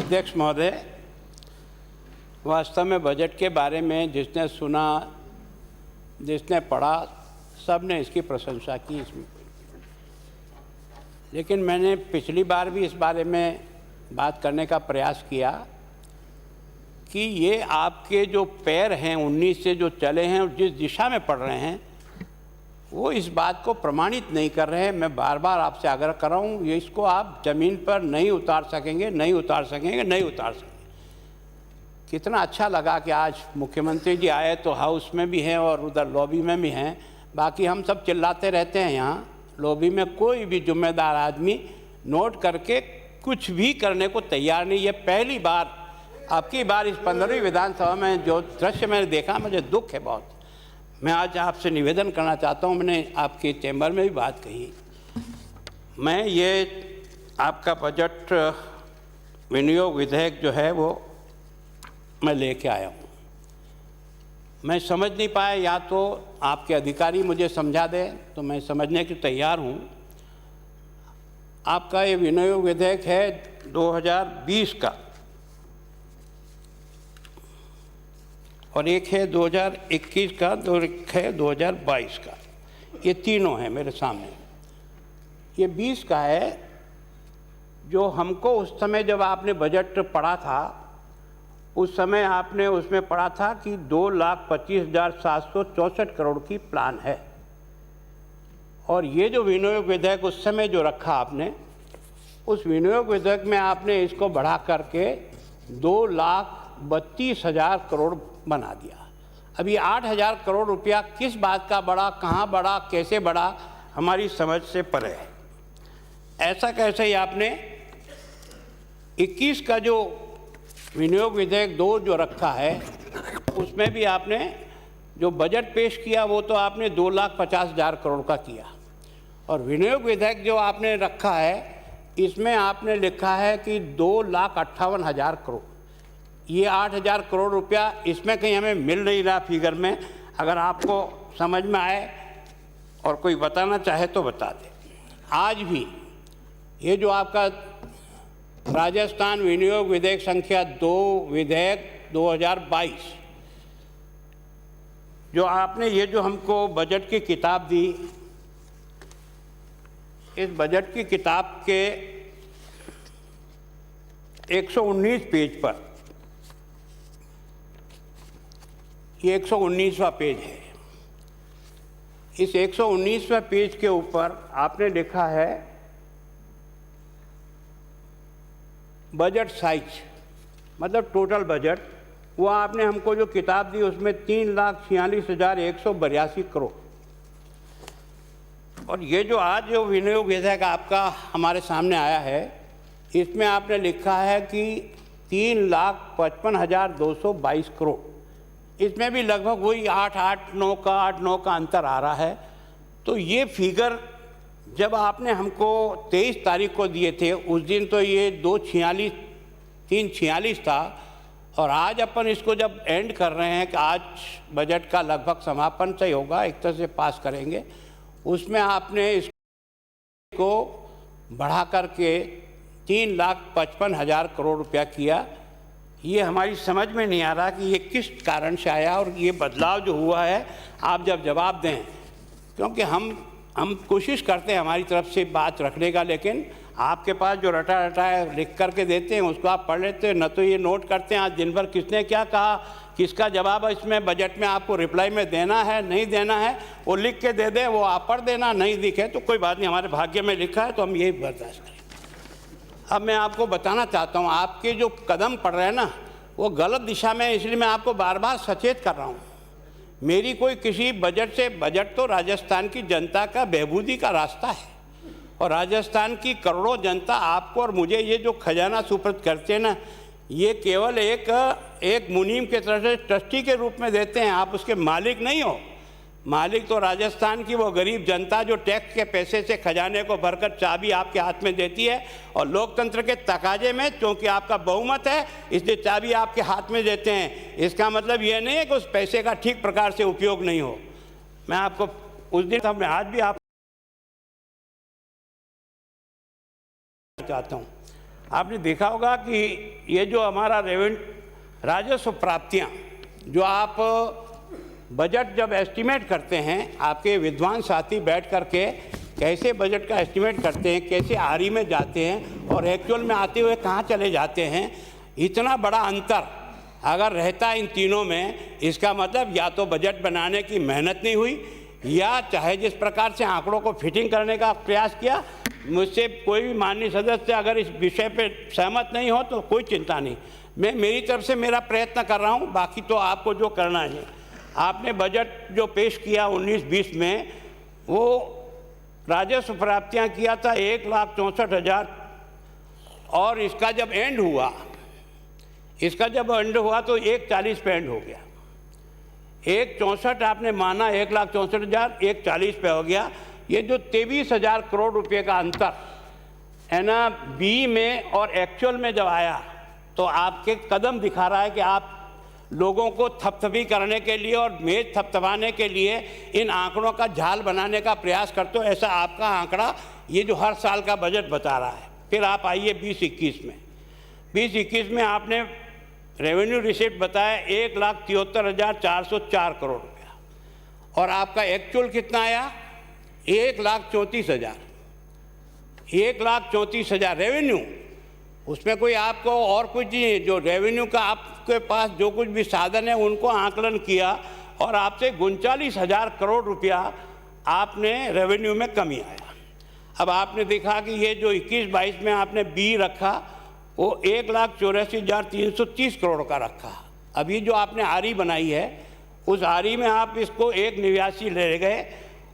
अध्यक्ष महोदय, वास्तव में बजट के बारे में जिसने सुना, जिसने पढ़ा, सब ने इसकी प्रशंसा की इसमें। लेकिन मैंने पिछली बार भी इस बारे में बात करने का प्रयास किया कि ये आपके जो पैर हैं 19 से जो चले हैं और जिस दिशा में पढ़ रहे हैं वो इस बात को प्रमाणित नहीं कर रहे हैं। मैं बार बार आपसे आग्रह कर रहा हूँ, ये इसको आप ज़मीन पर नहीं उतार सकेंगे, नहीं उतार सकेंगे, नहीं उतार सकेंगे। कितना अच्छा लगा कि आज मुख्यमंत्री जी आए तो हाउस में भी हैं और उधर लॉबी में भी हैं। बाकी हम सब चिल्लाते रहते हैं यहाँ लॉबी में, कोई भी जिम्मेदार आदमी नोट करके कुछ भी करने को तैयार नहीं। ये पहली बार, आपकी बार इस 15वीं विधानसभा में जो दृश्य मैंने देखा, मुझे दुख है बहुत। मैं आज आपसे निवेदन करना चाहता हूँ, मैंने आपके चैम्बर में भी बात कही, मैं ये आपका बजट विनियोग विधेयक जो है वो मैं लेके आया हूँ। मैं समझ नहीं पाया, या तो आपके अधिकारी मुझे समझा दें तो मैं समझने की तैयार हूँ। आपका ये विनियोग विधेयक है 2020 का और एक है 2021 का, और एक है 2022 का। ये तीनों हैं मेरे सामने। ये 20 का है जो हमको उस समय जब आपने बजट पढ़ा था, उस समय आपने उसमें पढ़ा था कि 2,25,764 करोड़ की प्लान है। और ये जो विनियोग विधेयक उस समय जो रखा आपने, उस विनियोग विधेयक में आपने इसको बढ़ा करके 2,32,000 करोड़ बना दिया। अभी 8,000 करोड़ रुपया किस बात का बढ़ा, कहाँ बढ़ा, कैसे बढ़ा, हमारी समझ से परे है। ऐसा कैसे ही आपने 21 का जो विनियोग विधेयक 2 जो रखा है, उसमें भी आपने जो बजट पेश किया वो तो आपने 2,50,000 करोड़ का किया। और विनियोग विधेयक जो आपने रखा है, इसमें आपने लिखा है कि 2,58,000 करोड़। ये 8,000 करोड़ रुपया इसमें कहीं हमें मिल नहीं रहा फिगर में। अगर आपको समझ में आए और कोई बताना चाहे तो बता दे। आज भी ये जो आपका राजस्थान विनियोग विधेयक संख्या 2 विधेयक 2022, जो आपने ये जो हमको बजट की किताब दी, इस बजट की किताब के 119 पेज पर, ये 119वां पेज है। इस 119वें पेज के ऊपर आपने लिखा है बजट साइज, मतलब टोटल बजट। वो आपने हमको जो किताब दी उसमें 3,46,182 करोड़। और ये जो आज जो विनियोग विधेयक आपका हमारे सामने आया है, इसमें आपने लिखा है कि 3,55,222 करोड़। इसमें भी लगभग वही 8-9 का अंतर आ रहा है। तो ये फिगर जब आपने हमको 23 तारीख को दिए थे, उस दिन तो ये 346 था। और आज अपन इसको जब एंड कर रहे हैं कि आज बजट का लगभग समापन से होगा, एक तरह से पास करेंगे, उसमें आपने इसको बढ़ा करके 3,55,000 करोड़ रुपया किया। ये हमारी समझ में नहीं आ रहा कि ये किस कारण से आया और ये बदलाव जो हुआ है आप जब जवाब दें, क्योंकि हम कोशिश करते हैं हमारी तरफ से बात रखने का, लेकिन आपके पास जो रटा है लिख करके देते हैं उसको आप पढ़ लेते हैं, न तो ये नोट करते हैं आज दिन भर किसने क्या कहा, किसका जवाब इसमें बजट में आपको रिप्लाई में देना है नहीं देना है, वो लिख के दे दें, वो आप पढ़ देना, नहीं दिखे तो कोई बात नहीं, हमारे भाग्य में लिखा है तो हम यही बर्दाश्त करें। अब मैं आपको बताना चाहता हूँ, आपके जो कदम पड़ रहे हैं ना वो गलत दिशा में, इसलिए मैं आपको बार बार सचेत कर रहा हूँ। मेरी कोई किसी बजट से, बजट तो राजस्थान की जनता का बहबूदी का रास्ता है और राजस्थान की करोड़ों जनता आपको और मुझे ये जो खजाना सुपुर्द करते हैं ना, ये केवल एक मुनीम के तरफ से ट्रस्टी के रूप में देते हैं। आप उसके मालिक नहीं हो। मालिक तो राजस्थान की वो गरीब जनता जो टैक्स के पैसे से खजाने को भरकर चाबी आपके हाथ में देती है, और लोकतंत्र के तकाजे में क्योंकि आपका बहुमत है इसलिए चाबी आपके हाथ में देते हैं। इसका मतलब ये नहीं है कि उस पैसे का ठीक प्रकार से उपयोग नहीं हो। मैं आपको उस दिन, मैं आज भी आप चाहता हूँ, आपने देखा होगा कि ये जो हमारा राजस्व प्राप्तियाँ जो आप बजट जब एस्टिमेट करते हैं, आपके विद्वान साथी बैठ करके कैसे बजट का एस्टिमेट करते हैं, कैसे आरी में जाते हैं और एक्चुअल में आते हुए कहाँ चले जाते हैं, इतना बड़ा अंतर अगर रहता इन तीनों में, इसका मतलब या तो बजट बनाने की मेहनत नहीं हुई, या चाहे जिस प्रकार से आंकड़ों को फिटिंग करने का प्रयास किया। मुझसे कोई भी माननीय सदस्य अगर इस विषय पे सहमत नहीं हो तो कोई चिंता नहीं, मैं मेरी तरफ से मेरा प्रयत्न कर रहा हूँ, बाकी तो आपको जो करना है। आपने बजट जो पेश किया 19-20 में, वो राजस्व प्राप्तियाँ किया था 1,64,000 और इसका जब एंड हुआ तो 1,40 पे एंड हो गया। 1,64 आपने माना, 1,64,000 1,40 पे हो गया। ये जो 23,000 करोड़ रुपए का अंतर है ना, बी में और एक्चुअल में जब आया तो आपके कदम दिखा रहा है कि आप लोगों को थपथपी करने के लिए और मेज थपथपाने के लिए इन आंकड़ों का जाल बनाने का प्रयास करते हो। ऐसा आपका आंकड़ा ये जो हर साल का बजट बता रहा है। फिर आप आइए 20-21 में आपने रेवेन्यू रिसीप्ट बताया 1,73,404 करोड़ रुपया और आपका एक्चुअल कितना आया 1,34,000 रेवेन्यू। उसमें कोई आपको और कुछ नहीं, जो रेवेन्यू का आपके पास जो कुछ भी साधन है उनको आकलन किया और आपसे 39,000 करोड़ रुपया आपने रेवेन्यू में कमी आया। अब आपने देखा कि ये जो 21-22 में आपने बी रखा वो 1,84,330 करोड़ का रखा। अभी जो आपने आरी बनाई है उस आरी में आप इसको 1,89 ले गए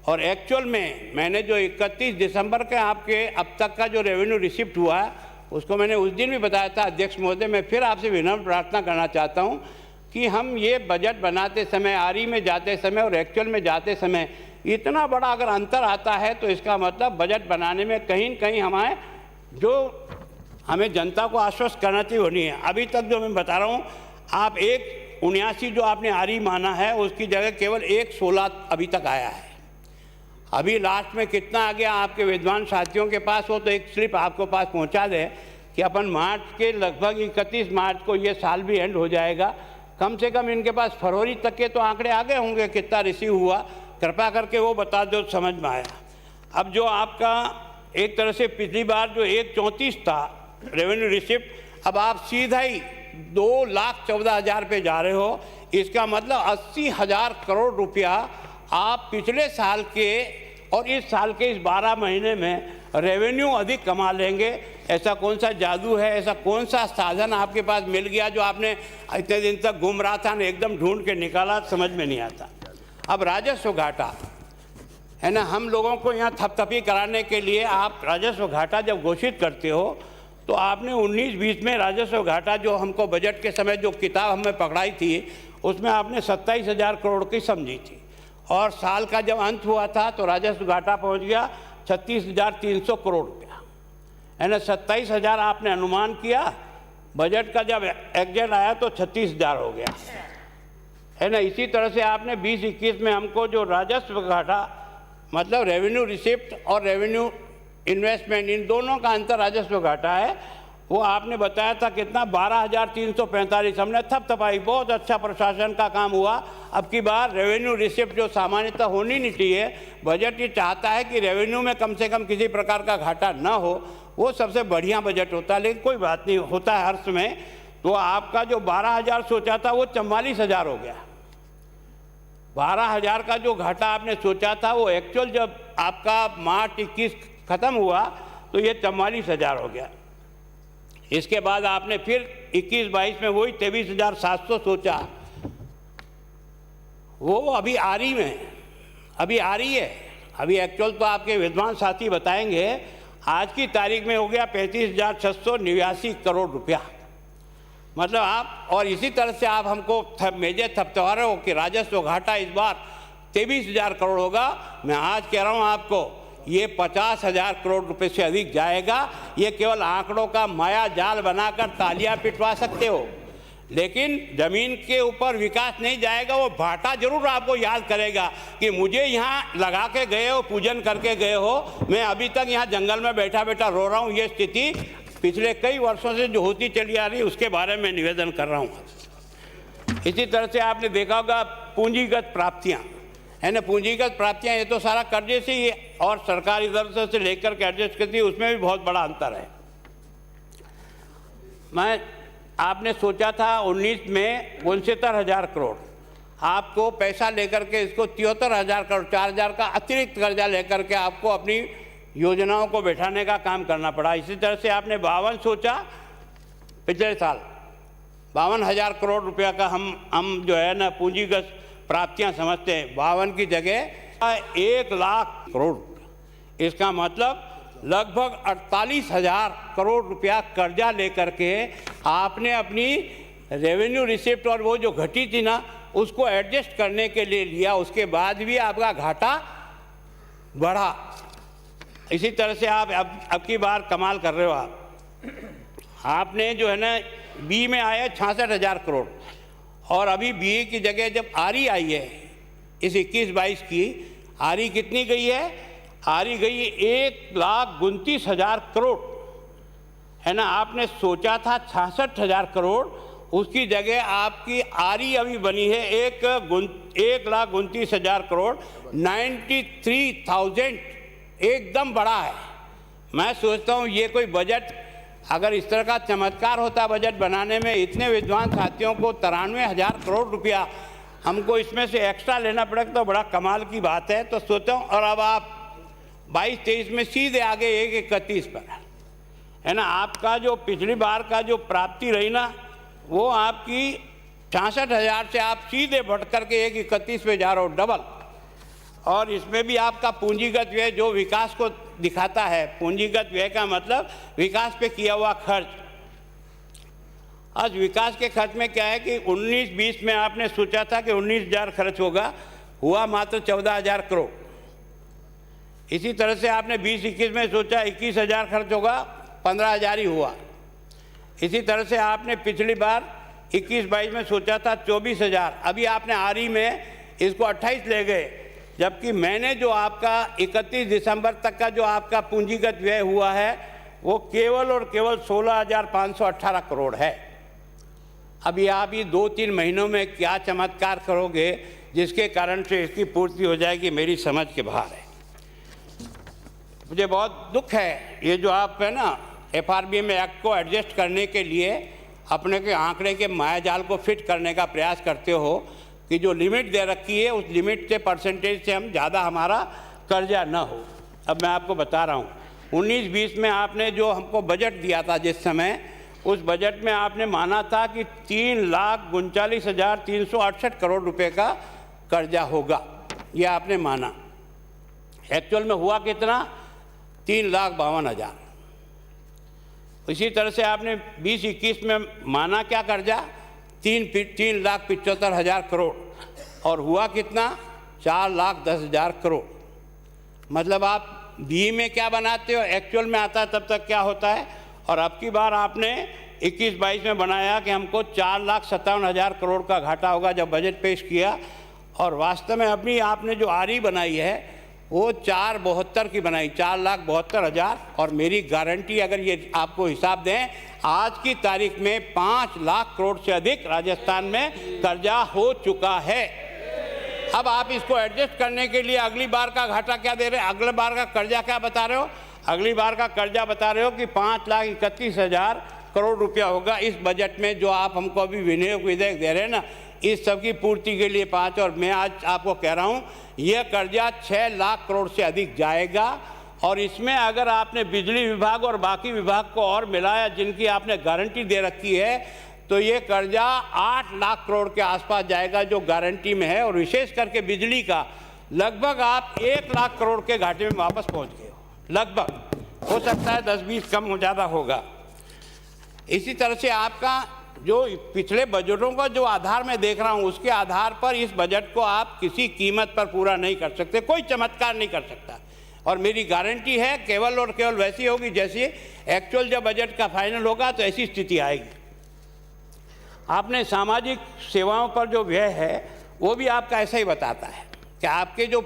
और एक्चुअल में मैंने जो 31 दिसंबर के आपके अब तक का जो रेवेन्यू रिसिप्ट हुआ है उसको मैंने उस दिन भी बताया था। अध्यक्ष महोदय, मैं फिर आपसे विनम्र प्रार्थना करना चाहता हूं कि हम ये बजट बनाते समय, आरी में जाते समय और एक्चुअल में जाते समय इतना बड़ा अगर अंतर आता है तो इसका मतलब बजट बनाने में कहीं न कहीं हमें जनता को आश्वस्त करना चाहिए, वो नहीं है। अभी तक जो मैं बता रहा हूँ, आप 1,79 जो आपने आरी माना है उसकी जगह केवल 1,16 अभी तक आया है। अभी लास्ट में कितना आ गया आपके विद्वान साथियों के पास हो तो एक स्लिप आपको पास पहुंचा दे कि अपन मार्च के लगभग 31 मार्च को ये साल भी एंड हो जाएगा। कम से कम इनके पास फरवरी तक के तो आंकड़े आ गए होंगे कितना रिसीव हुआ, कृपा करके वो बता दो, समझ में आया। अब जो आपका एक तरह से पिछली बार जो 1,34 था रेवेन्यू रिसिप्ट, अब आप सीधा ही 2,14,000 पे जा रहे हो। इसका मतलब 80,000 करोड़ रुपया आप पिछले साल के और इस साल के इस 12 महीने में रेवेन्यू अधिक कमा लेंगे। ऐसा कौन सा जादू है, ऐसा कौन सा साधन आपके पास मिल गया जो आपने इतने दिन तक घूम रहा था ना, एकदम ढूंढ के निकाला, समझ में नहीं आता। अब राजस्व घाटा है ना, हम लोगों को यहाँ थपथपी कराने के लिए आप राजस्व घाटा जब घोषित करते हो तो आपने 19-20 में राजस्व घाटा जो हमको बजट के समय जो किताब हमें पकड़ाई थी उसमें आपने 27,000 करोड़ की समझी थी और साल का जब अंत हुआ था तो राजस्व घाटा पहुंच गया 36,300 करोड़ रुपया, है ना। 27,000 आपने अनुमान किया, बजट का जब एग्जैक्ट आया तो 36,000 हो गया, है ना। इसी तरह से आपने 20-21 में हमको जो राजस्व घाटा मतलब रेवेन्यू रिसिप्ट और रेवेन्यू इन्वेस्टमेंट, इन दोनों का अंतर राजस्व घाटा है, वो आपने बताया था कितना 12,345। हमने थपथपाई, बहुत अच्छा प्रशासन का काम हुआ। अब की बार रेवेन्यू रिसिप्ट जो सामान्यतः होनी नहीं चाहिए, बजट ये चाहता है कि रेवेन्यू में कम से कम किसी प्रकार का घाटा ना हो, वो सबसे बढ़िया बजट होता है, लेकिन कोई बात नहीं, होता है हर समय। तो आपका जो 12,000 सोचा था वो 44,000 हो गया। 12,000 का जो घाटा आपने सोचा था वो एक्चुअल जब आपका मार्च 21 खत्म हुआ तो ये 44,000 हो गया। इसके बाद आपने फिर 21-22 में वही 23,700 सोचा, वो अभी आरी में अभी आ रही है। अभी एक्चुअल तो आपके विद्वान साथी बताएंगे, आज की तारीख में हो गया 35,689 करोड़ रुपया। मतलब आप, और इसी तरह से आप हमको मेजे थपथपा रहे हो कि राजस्व घाटा इस बार 23,000 करोड़ होगा। मैं आज कह रहा हूँ आपको, ये 50,000 करोड़ रुपए से अधिक जाएगा। ये केवल आंकड़ों का माया जाल बनाकर तालियां पिटवा सकते हो, लेकिन जमीन के ऊपर विकास नहीं जाएगा। वो भाटा जरूर आपको याद करेगा कि मुझे यहाँ लगा के गए हो, पूजन करके गए हो, मैं अभी तक यहाँ जंगल में बैठा बैठा रो रहा हूँ। ये स्थिति पिछले कई वर्षों से जो होती चली आ रही है उसके बारे में निवेदन कर रहा हूँ। इसी तरह से आपने देखा होगा पूंजीगत प्राप्तियाँ है ना, पूंजीगत प्राप्तियाँ ये तो सारा कर्जे से ही और सरकार इधर से लेकर के एडजस्ट करती है, उसमें भी बहुत बड़ा अंतर है। आपने सोचा था 19 में 69,000 करोड़, आपको पैसा लेकर के इसको 73,000 करोड़ 4,000 का अतिरिक्त कर्जा लेकर के आपको अपनी योजनाओं को बैठाने का काम करना पड़ा। इसी तरह से आपने 52 सोचा पिछले साल, 52,000 करोड़ रुपया का हम जो है ना पूंजीगत प्राप्तियां समझते हैं, 52 की जगह 1 लाख करोड़। इसका मतलब लगभग 48,000 करोड़ रुपया कर्जा लेकर के आपने अपनी रेवेन्यू रिसिप्ट और वो जो घटी थी ना उसको एडजस्ट करने के लिए लिया, उसके बाद भी आपका घाटा बढ़ा। इसी तरह से आप अब की बार कमाल कर रहे हो। आपने जो है ना बी में आया 66,000 करोड़ और अभी बी की जगह जब आरी आई है इस 21-22 की, आरी कितनी गई है? आरी गई 1,29,000 करोड़ है ना। आपने सोचा था 66,000 करोड़, उसकी जगह आपकी आरी अभी बनी है 1,29,000 करोड़, 93,000, एकदम बड़ा है। मैं सोचता हूँ ये कोई बजट अगर इस तरह का चमत्कार होता बजट बनाने में, इतने विद्वान साथियों को 93,000 करोड़ रुपया हमको इसमें से एक्स्ट्रा लेना पड़ेगा तो बड़ा कमाल की बात है। तो सोचता हूँ, और अब आप 22-23 में सीधे आगे 1,31 पर है ना। आपका जो पिछली बार का जो प्राप्ति रही ना वो आपकी 66,000 से आप सीधे बढ़ करके 1,31 पे जा रहे हो, डबल। और इसमें भी आपका पूंजीगत व्यय जो विकास को दिखाता है, पूंजीगत व्यय का मतलब विकास पे किया हुआ खर्च। आज विकास के खर्च में क्या है कि 19-20 में आपने सोचा था कि 19,000 खर्च होगा, हुआ मात्र 14,000 करोड़। इसी तरह से आपने 20-21 में सोचा 21,000 खर्च होगा, 15,000 ही हुआ। इसी तरह से आपने पिछली बार 21-22 में सोचा था 24,000, अभी आपने आरी में इसको 28 ले गए, जबकि मैंने जो आपका 31 दिसंबर तक का जो आपका पूंजीगत व्यय हुआ है वो केवल और केवल 16,518 करोड़ है। अभी आप ये 2-3 महीनों में क्या चमत्कार करोगे जिसके कारण से इसकी पूर्ति हो जाएगी, मेरी समझ के बाहर है। मुझे बहुत दुख है ये जो आप है ना FRBM एक्ट को एडजस्ट करने के लिए अपने के आंकड़े के मायाजाल को फिट करने का प्रयास करते हो कि जो लिमिट दे रखी है उस लिमिट से परसेंटेज से हम ज़्यादा हमारा कर्जा न हो। अब मैं आपको बता रहा हूँ 19-20 में आपने जो हमको बजट दिया था जिस समय, उस बजट में आपने माना था कि 3,39,368 करोड़ रुपए का कर्जा होगा, ये आपने माना। एक्चुअल में हुआ कितना? 3,52,000। इसी तरह से आपने 20-21 में माना क्या कर्जा? 3,75,000 करोड़ और हुआ कितना? 4,10,000 करोड़। मतलब आप बी में क्या बनाते हो एक्चुअल में आता है तब तक क्या होता है। और अब की बार आपने 21-22 में बनाया कि हमको 4,57,000 करोड़ का घाटा होगा जब बजट पेश किया, और वास्तव में अपनी आपने जो आरी बनाई है वो 4,72 की बनाई, 4,72,000। और मेरी गारंटी अगर ये आपको हिसाब दें, आज की तारीख में 5 लाख करोड़ से अधिक राजस्थान में कर्जा हो चुका है। अब आप इसको एडजस्ट करने के लिए अगली बार का घाटा क्या दे रहे हैं, अगली बार का कर्जा क्या बता रहे हो? अगली बार का कर्जा बता रहे हो कि 5,31,000 करोड़ रुपया होगा इस बजट में जो आप हमको अभी विनियोग विधेयक दे रहे हैं ना, इस सब की पूर्ति के लिए 5। और मैं आज आपको कह रहा हूँ यह कर्जा 6 लाख करोड़ से अधिक जाएगा। और इसमें अगर आपने बिजली विभाग और बाकी विभाग को और मिलाया जिनकी आपने गारंटी दे रखी है, तो ये कर्जा 8 लाख करोड़ के आसपास जाएगा जो गारंटी में है। और विशेष करके बिजली का लगभग आप 1 लाख करोड़ के घाटे में वापस पहुँच गए हो, लगभग। हो सकता है 10-20 कम हो ज़्यादा होगा। इसी तरह से आपका जो पिछले बजटों का जो आधार मैं देख रहा हूँ उसके आधार पर इस बजट को आप किसी कीमत पर पूरा नहीं कर सकते, कोई चमत्कार नहीं कर सकता। और मेरी गारंटी है केवल और केवल वैसी होगी जैसी एक्चुअल जब बजट का फाइनल होगा तो ऐसी स्थिति आएगी। आपने सामाजिक सेवाओं पर जो व्यय है वो भी आपका ऐसा ही बताता है कि आपके जो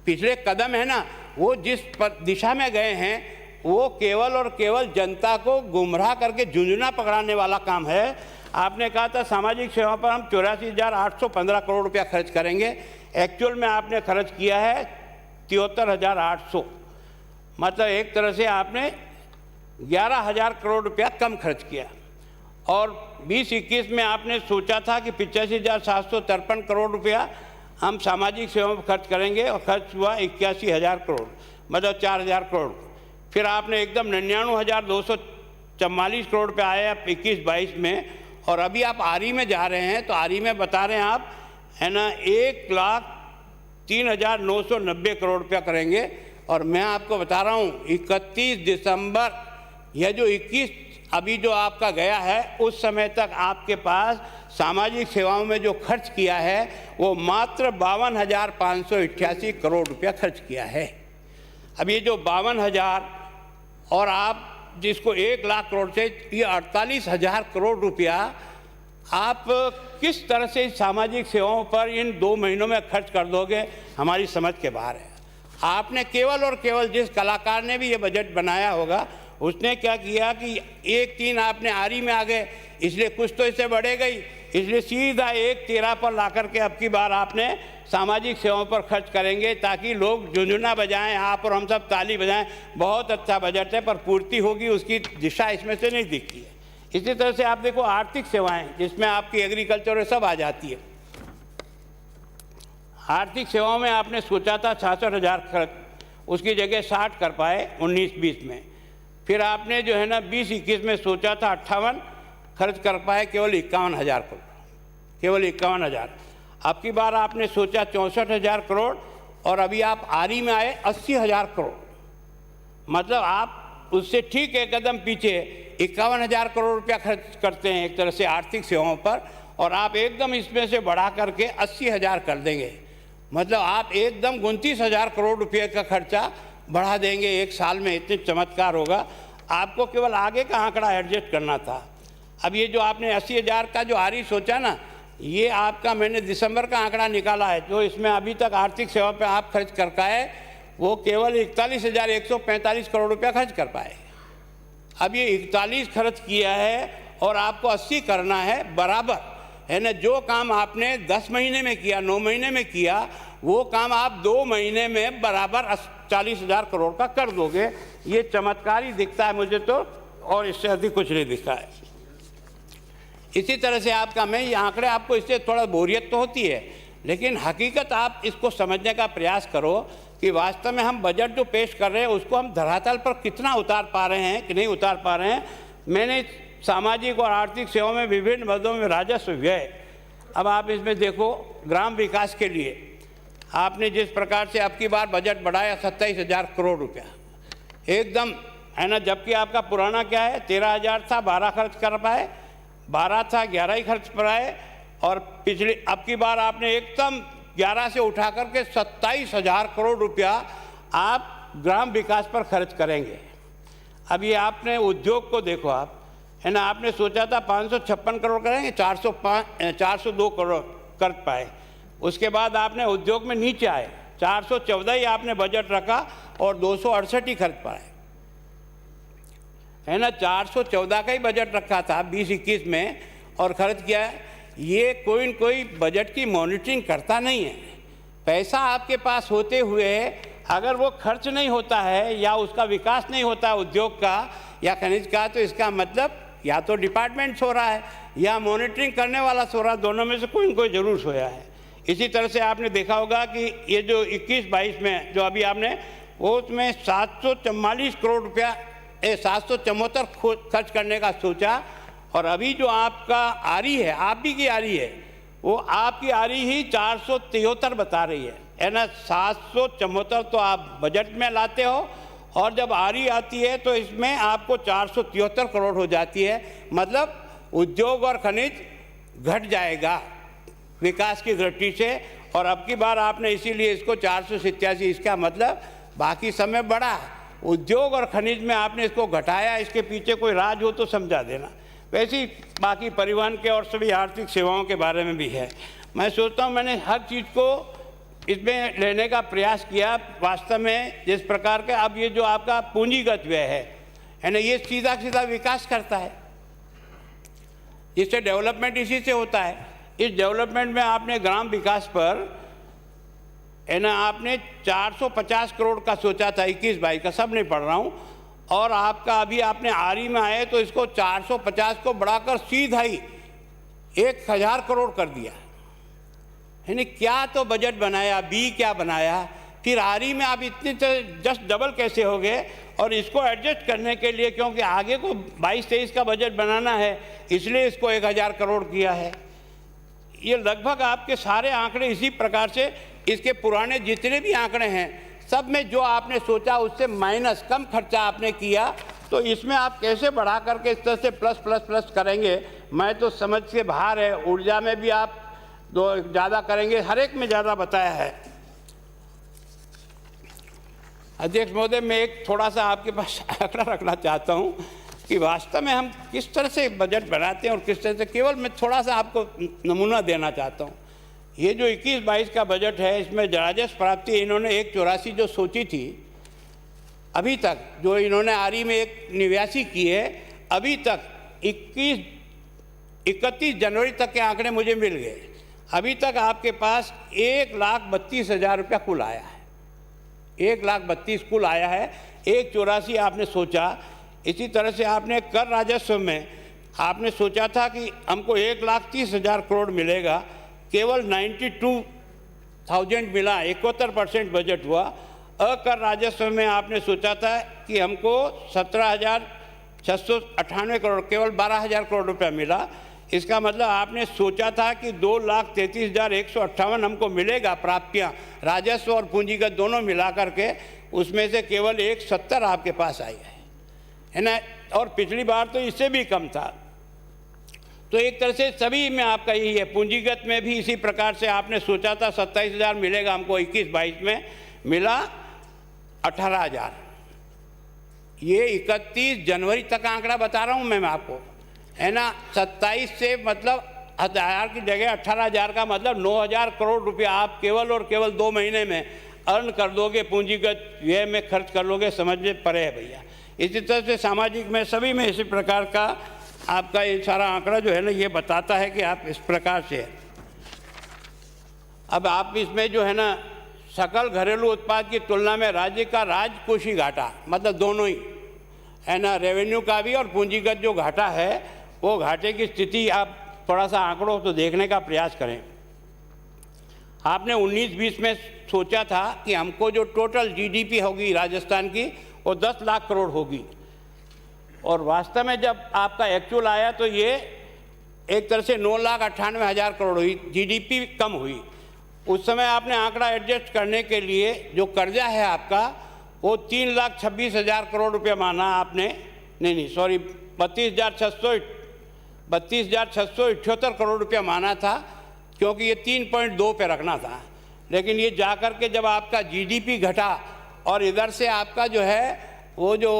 पिछले कदम है ना वो जिस दिशा में गए हैं वो केवल और केवल जनता को गुमराह करके झुंझुना पकड़ाने वाला काम है। आपने कहा था सामाजिक सेवा पर हम 84,815 करोड़ रुपया खर्च करेंगे, एक्चुअल में आपने खर्च किया है 73,800, मतलब एक तरह से आपने 11,000 करोड़ रुपया कम खर्च किया। और 20-21 में आपने सोचा था कि 85,753 करोड़ रुपया हम सामाजिक सेवाओं पर खर्च करेंगे और खर्च हुआ 81,000 करोड़, मतलब 4,000 करोड़। फिर आपने एकदम 99,244 करोड़ रुपया आया 21-22 में, और अभी आप आरी में जा रहे हैं तो आरी में बता रहे हैं आप, है ना, 1,03,990 करोड़ रुपया करेंगे। और मैं आपको बता रहा हूँ 31 दिसंबर, यह जो 21 अभी जो आपका गया है, उस समय तक आपके पास सामाजिक सेवाओं में जो खर्च किया है वो मात्र 52,588 करोड़ रुपया खर्च किया है। अब ये जो 52,000 और आप जिसको 1 लाख करोड़ से, ये 48,000 करोड़ रुपया आप किस तरह से सामाजिक सेवाओं पर इन 2 महीनों में खर्च कर दोगे, हमारी समझ के बाहर है। आपने केवल और केवल, जिस कलाकार ने भी ये बजट बनाया होगा उसने क्या किया कि 1-3 आपने आरी में आ गए, इसलिए कुछ तो इससे बढ़े गई, इसलिए सीधा 1-13 पर ला करके अब की बार आपने सामाजिक सेवाओं पर खर्च करेंगे ताकि लोग झुंझुना बजाएं, आप और हम सब ताली बजाएं। बहुत अच्छा बजट है, पर पूर्ति होगी उसकी दिशा इसमें से नहीं दिखती है। इसी तरह से आप देखो आर्थिक सेवाएं, जिसमें आपकी एग्रीकल्चर और सब आ जाती है। आर्थिक सेवाओं में आपने सोचा था 66,000 खर्च, उसकी जगह 60 कर पाए 19-20 में। फिर आपने जो है ना 20-21 में सोचा था 58, खर्च कर पाए केवल 51,000 करोड़, केवल 51,000। अब की बार आपने सोचा 64,000 करोड़ और अभी आप आरी में आए 80,000 करोड़, मतलब आप उससे ठीक एक कदम पीछे 51,000 करोड़ रुपया खर्च करते हैं एक तरह से आर्थिक सेवाओं पर, और आप एकदम इसमें से बढ़ा करके 80,000 कर देंगे, मतलब आप एकदम 29,000 करोड़ रुपये का खर्चा बढ़ा देंगे एक साल में। इतने चमत्कार होगा। आपको केवल आगे का आंकड़ा एडजस्ट करना था। अब ये जो आपने 80,000 का जो आरी सोचा ना, ये आपका मैंने दिसंबर का आंकड़ा निकाला है, जो इसमें अभी तक आर्थिक सेवा पे आप खर्च कर पाए वो केवल 41,145 करोड़ रुपया खर्च कर पाए। अब ये 41 खर्च किया है और आपको 80 करना है बराबर, है ना। जो काम आपने 10 महीने में किया, 9 महीने में किया, वो काम आप 2 महीने में बराबर 40,000 करोड़ का कर दोगे। ये चमत्कार ही दिखता है मुझे तो, और इससे अधिक कुछ नहीं दिखा है। इसी तरह से आपका, मैं ये आंकड़े आपको, इससे थोड़ा बोरियत तो होती है, लेकिन हकीकत आप इसको समझने का प्रयास करो कि वास्तव में हम बजट जो पेश कर रहे हैं उसको हम धरातल पर कितना उतार पा रहे हैं कि नहीं उतार पा रहे हैं। मैंने सामाजिक और आर्थिक सेवाओं में विभिन्न मदों में राजस्व व्यय, अब आप इसमें देखो, ग्राम विकास के लिए आपने जिस प्रकार से अब की बार बजट बढ़ाया 27,000 करोड़ रुपया एकदम, है ना, जबकि आपका पुराना क्या है 13,000 था, 12 खर्च कर पाए, 12 था 11 ही खर्च पर आए, और पिछली अब की बार आपने एकदम 11 से उठा करके 27,000 करोड़ रुपया आप ग्राम विकास पर खर्च करेंगे। अब ये आपने उद्योग को देखो आप, है ना, आपने सोचा था 556 करोड़ करेंगे, 402 करोड़ कर पाए। उसके बाद आपने उद्योग में नीचे आए, 414 ही आपने बजट रखा और 268 ही खर्च पाए, है ना। 414 का ही बजट रखा था 20-21 में और खर्च किया। ये कोई न कोई बजट की मॉनिटरिंग करता नहीं है। पैसा आपके पास होते हुए अगर वो खर्च नहीं होता है या उसका विकास नहीं होता उद्योग का या खनिज का, तो इसका मतलब या तो डिपार्टमेंट सो रहा है या मॉनिटरिंग करने वाला सो रहा है, दोनों में से कोई न कोई जरूर सोया है। इसी तरह से आपने देखा होगा कि ये जो 21-22 में जो अभी आपने, वो उसमें 744 करोड़ रुपया 774 खर्च करने का सोचा, और अभी जो आपका आरी है, आप भी की आरी है, वो आपकी आरी ही 473 बता रही है ना। 774 तो आप बजट में लाते हो, और जब आरी आती है तो इसमें आपको 473 करोड़ हो जाती है, मतलब उद्योग और खनिज घट जाएगा विकास की दृष्टि से। और अब की बार आपने इसीलिए इसको 487, इसका मतलब बाकी समय बढ़ा, उद्योग और खनिज में आपने इसको घटाया। इसके पीछे कोई राज हो तो समझा देना। वैसे ही बाकी परिवहन के और सभी आर्थिक सेवाओं के बारे में भी है। मैं सोचता हूँ मैंने हर चीज़ को इसमें लेने का प्रयास किया। वास्तव में जिस प्रकार के अब ये जो आपका पूंजीगत व्यय है ना, ये सीधा सीधा विकास करता है, इससे डेवलपमेंट इसी से होता है। इस डेवलपमेंट में आपने ग्राम विकास पर है ना, आपने 450 करोड़ का सोचा था, 21-22 का सब नहीं पढ़ रहा हूँ, और आपका अभी आपने आरी में आए तो इसको 450 को बढ़ाकर सीधा ही 1000 करोड़ कर दिया। यानी क्या तो बजट बनाया, बी क्या बनाया, फिर आरी में आप इतने जस्ट डबल कैसे हो गए। और इसको एडजस्ट करने के लिए, क्योंकि आगे को 22-23 का बजट बनाना है, इसलिए इसको 1000 करोड़ किया है। ये लगभग आपके सारे आंकड़े इसी प्रकार से, इसके पुराने जितने भी आंकड़े हैं सब में जो आपने सोचा उससे माइनस कम खर्चा आपने किया। तो इसमें आप कैसे बढ़ा करके इस तरह से प्लस प्लस प्लस करेंगे, मैं तो समझ के बाहर है। ऊर्जा में भी आप दो ज़्यादा करेंगे, हर एक में ज़्यादा बताया है। अध्यक्ष महोदय, मैं एक थोड़ा सा आपके पास आंकड़ा रखना चाहता हूँ कि वास्तव में हम किस तरह से बजट बनाते हैं और किस तरह से, केवल मैं थोड़ा सा आपको नमूना देना चाहता हूँ। ये जो 21-22 का बजट है, इसमें राजस्व प्राप्ति इन्होंने 184 जो सोची थी, अभी तक जो इन्होंने आरी में 189 की है, अभी तक 31 जनवरी तक के आंकड़े मुझे मिल गए। अभी तक आपके पास 1,32,000 रुपया कुल आया है, 1,32,000 कुल आया है। 184 आपने सोचा। इसी तरह से आपने कर राजस्व में आपने सोचा था कि हमको 1,30,000 करोड़ मिलेगा, केवल 92,000 मिला, 71% बजट हुआ। अकर राजस्व में आपने सोचा था कि हमको 17,698 करोड़, केवल 12,000 करोड़ रुपया मिला। इसका मतलब आपने सोचा था कि 2,33,158 हमको मिलेगा प्राप्तियाँ, राजस्व और पूंजीगत दोनों मिला करके, उसमें से केवल 170 आपके पास आई है ना। और पिछली बार तो इससे भी कम था। तो एक तरह से सभी में आपका यही है। पूंजीगत में भी इसी प्रकार से आपने सोचा था 27,000 मिलेगा हमको, 21-22 में मिला 18,000। ये 31 जनवरी तक आंकड़ा बता रहा हूँ मैं आपको, है ना। 27 से मतलब 1000 की जगह 18,000 का मतलब 9,000 करोड़ रुपया आप केवल और केवल 2 महीने में अर्न कर दोगे, पूंजीगत व्यय में खर्च कर लोगे। समझ में परे है भैया। इसी तरह से सामाजिक में सभी में इसी प्रकार का आपका ये सारा आंकड़ा जो है ना, ये बताता है कि आप इस प्रकार से। अब आप इसमें जो है ना, सकल घरेलू उत्पाद की तुलना में राज्य का राजकोषीय घाटा, मतलब दोनों ही है ना, रेवेन्यू का भी और पूंजीगत जो घाटा है, वो घाटे की स्थिति आप थोड़ा सा आंकड़ों तो देखने का प्रयास करें। आपने 19-20 में सोचा था कि हमको जो टोटल जीडीपी होगी राजस्थान की, वो 10 लाख करोड़ होगी, और वास्तव में जब आपका एक्चुअल आया तो ये एक तरह से 9,98,000 करोड़ हुई, जीडीपी कम हुई। उस समय आपने आंकड़ा एडजस्ट करने के लिए जो कर्जा है आपका, वो 3,26,000 करोड़ रुपया माना आपने, नहीं सॉरी, 32,678 करोड़ रुपया माना था, क्योंकि ये 3.2 पे रखना था। लेकिन ये जाकर के जब आपका जीडीपी घटा और इधर से आपका जो है वो जो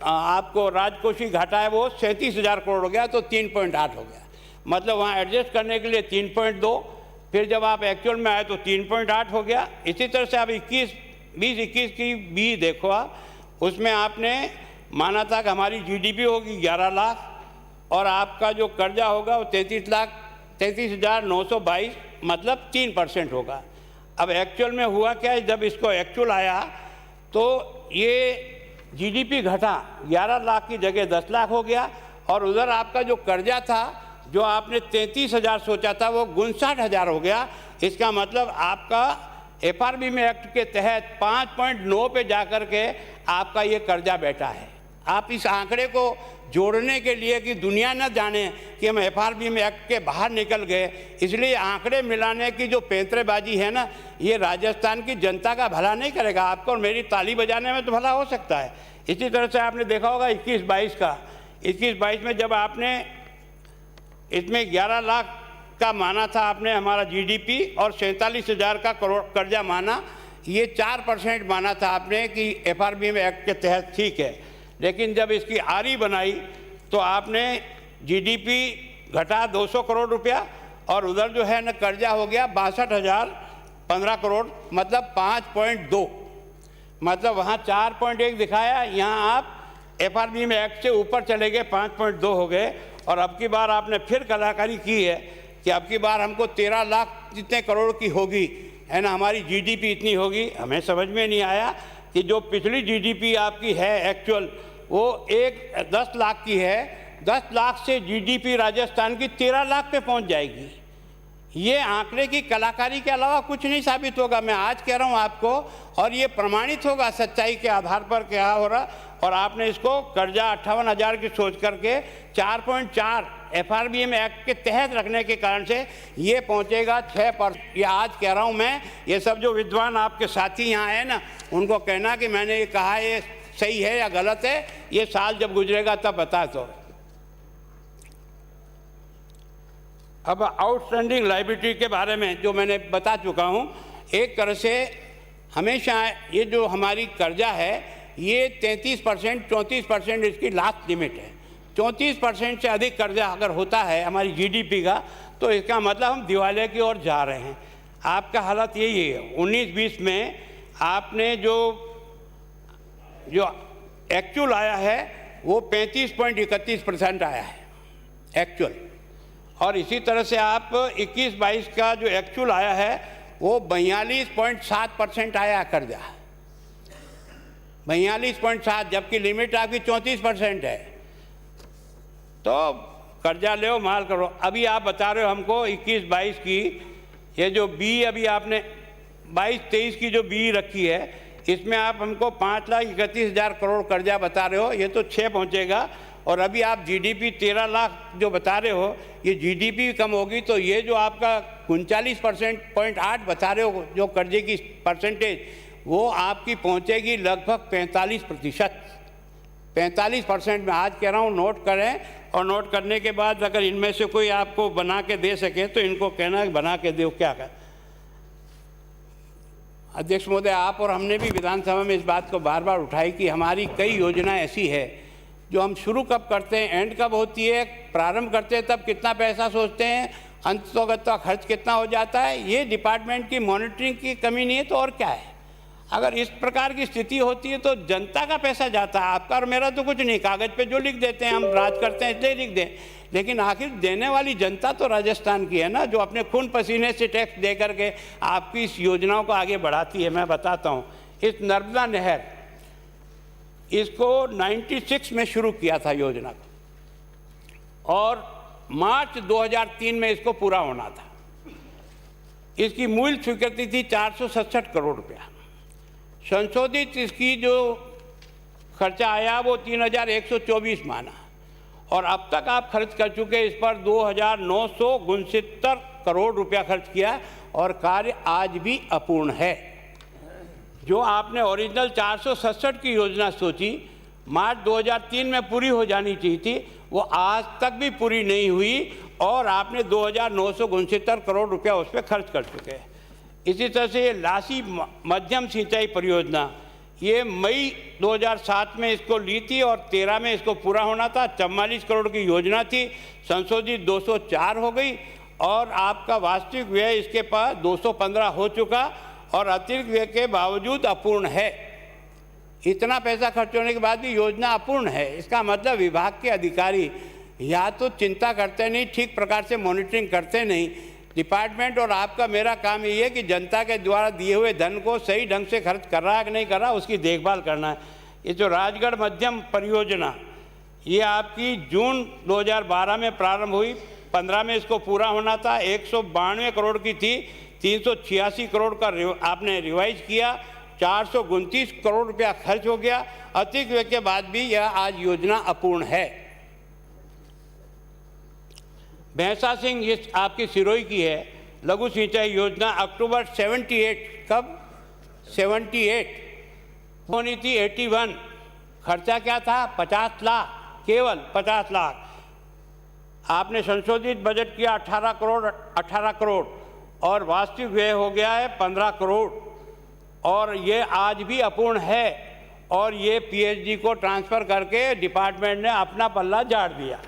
आपको राजकोषीय घाटा है वो 37,000 करोड़ हो गया, तो 3.8 हो गया। मतलब वहाँ एडजस्ट करने के लिए 3.2, फिर जब आप एक्चुअल में आए तो 3.8 हो गया। इसी तरह से आप 20-21 की भी देखो आप, उसमें आपने माना था कि हमारी जीडीपी होगी 11 लाख और आपका जो कर्जा होगा वो 33,922, मतलब 3% होगा। अब एक्चुअल में हुआ क्या है, जब इसको एक्चुअल आया तो ये जीडीपी घटा, 11 लाख की जगह 10 लाख हो गया, और उधर आपका जो कर्जा था, जो आपने 33,000 सोचा था, वो 59,000 हो गया। इसका मतलब आपका एफआरबी में एक्ट के तहत 5.9 पे जाकर के आपका ये कर्जा बैठा है। आप इस आंकड़े को जोड़ने के लिए कि दुनिया न जाने कि हम एफआरबी में एक्ट के बाहर निकल गए, इसलिए आंकड़े मिलाने की जो पैंतरेबाजी है ना, ये राजस्थान की जनता का भला नहीं करेगा। आपको और मेरी ताली बजाने में तो भला हो सकता है। इसी तरह से आपने देखा होगा 21-22 का, 21-22 में जब आपने इसमें 11 लाख का माना था आपने हमारा जीडीपी, और 47,000 का करोड़ कर्जा माना, ये 4% माना था आपने कि एफआरबी में एक्ट के तहत ठीक है। लेकिन जब इसकी आरी बनाई तो आपने जीडीपी घटा 200 करोड़ रुपया, और उधर जो है ना कर्जा हो गया 62,000 15 करोड़ मतलब 5.2, मतलब वहाँ 4.1 दिखाया, यहाँ आप FRBM एक्ट से ऊपर चले गए, 5.2 हो गए। और अब की बार आपने फिर कलाकारी की है कि अब की बार हमको 13 लाख जितने करोड़ की होगी, है ना, हमारी GDP इतनी होगी। हमें समझ में नहीं आया कि जो पिछली GDP आपकी है एक्चुअल वो 10 लाख की है, 10 लाख से GDP राजस्थान की 13 लाख पे पहुंच जाएगी। ये आंकड़े की कलाकारी के अलावा कुछ नहीं साबित होगा, मैं आज कह रहा हूँ आपको, और ये प्रमाणित होगा सच्चाई के आधार पर क्या हो रहा। और आपने इसको कर्जा 58,000 की सोच करके 4.4 FRBM एक्ट के तहत रखने के कारण से ये पहुँचेगा 6%। ये आज कह रहा हूँ मैं, ये सब जो विद्वान आपके साथी यहाँ हैं ना, उनको कहना कि मैंने ये कहा ये सही है या गलत है, ये साल जब गुजरेगा तब बता दो। अब आउटस्टैंडिंग लायबिलिटी के बारे में जो मैंने बता चुका हूँ, एक तरह से हमेशा ये जो हमारी कर्जा है ये 33%, 34% इसकी लास्ट लिमिट है। 34% से अधिक कर्जा अगर होता है हमारी GDP का, तो इसका मतलब हम दिवालिया की ओर जा रहे हैं। आपका हालत यही है। 19-20 में आपने जो एक्चुअल आया है वो 35.31% आया है एक्चुअल, और इसी तरह से आप 21-22 का जो एक्चुअल आया है वो 42.7% आया कर्जा, 42.7, जबकि लिमिट आपकी 34% है। तो कर्जा लो माल करो। अभी आप बता रहे हो हमको 21-22 की ये जो बी अभी आपने 22-23 की जो बी रखी है, इसमें आप हमको 5,31,000 करोड़ कर्जा बता रहे हो, ये तो 6 पहुँचेगा। और अभी आप GDP 13 लाख जो बता रहे हो, ये GDP कम होगी तो ये जो आपका 39.8 बता रहे हो जो कर्जे की परसेंटेज, वो आपकी पहुंचेगी लगभग 45%। 45% में आज कह रहा हूँ, नोट करें। और नोट करने के बाद अगर इनमें से कोई आपको बना के दे सके तो इनको कहना बना के दो। क्या कर अध्यक्ष महोदय, आप और हमने भी विधानसभा में इस बात को बार बार उठाई कि हमारी कई योजना ऐसी है जो हम शुरू कब करते हैं, एंड कब होती है, प्रारंभ करते हैं तब कितना पैसा सोचते हैं, अंततोगत खर्च कितना हो जाता है। ये डिपार्टमेंट की मॉनिटरिंग की कमी नहीं है तो और क्या है। अगर इस प्रकार की स्थिति होती है तो जनता का पैसा जाता है, आपका और मेरा तो कुछ नहीं। कागज़ पे जो लिख देते हैं, हम राज करते हैं इसलिए लिख दें, लेकिन आखिर देने वाली जनता तो राजस्थान की है ना, जो अपने खून पसीने से टैक्स दे करके आपकी इस योजनाओं को आगे बढ़ाती है। मैं बताता हूँ, इस नर्मदा नहर, इसको 96 में शुरू किया था योजना को, और मार्च 2003 में इसको पूरा होना था। इसकी मूल स्वीकृति थी 467 करोड़ रुपया। संशोधित इसकी जो खर्चा आया वो 3,124 माना, और अब तक आप खर्च कर चुके इस पर 2,969 करोड़ रुपया खर्च किया, और कार्य आज भी अपूर्ण है। जो आपने ओरिजिनल 467 की योजना सोची, मार्च 2003 में पूरी हो जानी चाहिए थी, वो आज तक भी पूरी नहीं हुई, और आपने 2,969 करोड़ रुपया उस पर खर्च कर चुके हैं। इसी तरह से ये लासी मध्यम सिंचाई परियोजना, ये मई 2007 में इसको ली थी और 13 में इसको पूरा होना था। 44 करोड़ की योजना थी, संशोधित 204 हो गई, और आपका वास्तविक व्यय इसके पास 215 हो चुका, और अतिरिक्त व्यय के बावजूद अपूर्ण है। इतना पैसा खर्च होने के बाद भी योजना अपूर्ण है। इसका मतलब विभाग के अधिकारी या तो चिंता करते नहीं, ठीक प्रकार से मॉनिटरिंग करते नहीं। डिपार्टमेंट और आपका मेरा काम ये है कि जनता के द्वारा दिए हुए धन को सही ढंग से खर्च कर रहा है कि नहीं कर रहा, उसकी देखभाल करना है। ये जो राजगढ़ मध्यम परियोजना, ये आपकी जून 2012 में प्रारंभ हुई, 15 में इसको पूरा होना था। 192 करोड़ की थी, 386 करोड़ का आपने रिवाइज किया, 429 करोड़ रुपया खर्च हो गया। अतिरिक्त व्यय के बाद भी यह आज योजना अपूर्ण है। भैंसा सिंह ये आपकी सिरोही की है, लघु सिंचाई योजना, अक्टूबर 78, कब 78 होनी थी, 81, खर्चा क्या था 50 लाख, केवल 50 लाख। आपने संशोधित बजट किया 18 करोड़, और वास्तविक व्यय हो गया है 15 करोड़, और ये आज भी अपूर्ण है। और ये पीएचडी को ट्रांसफ़र करके डिपार्टमेंट ने अपना पल्ला झाड़ दिया।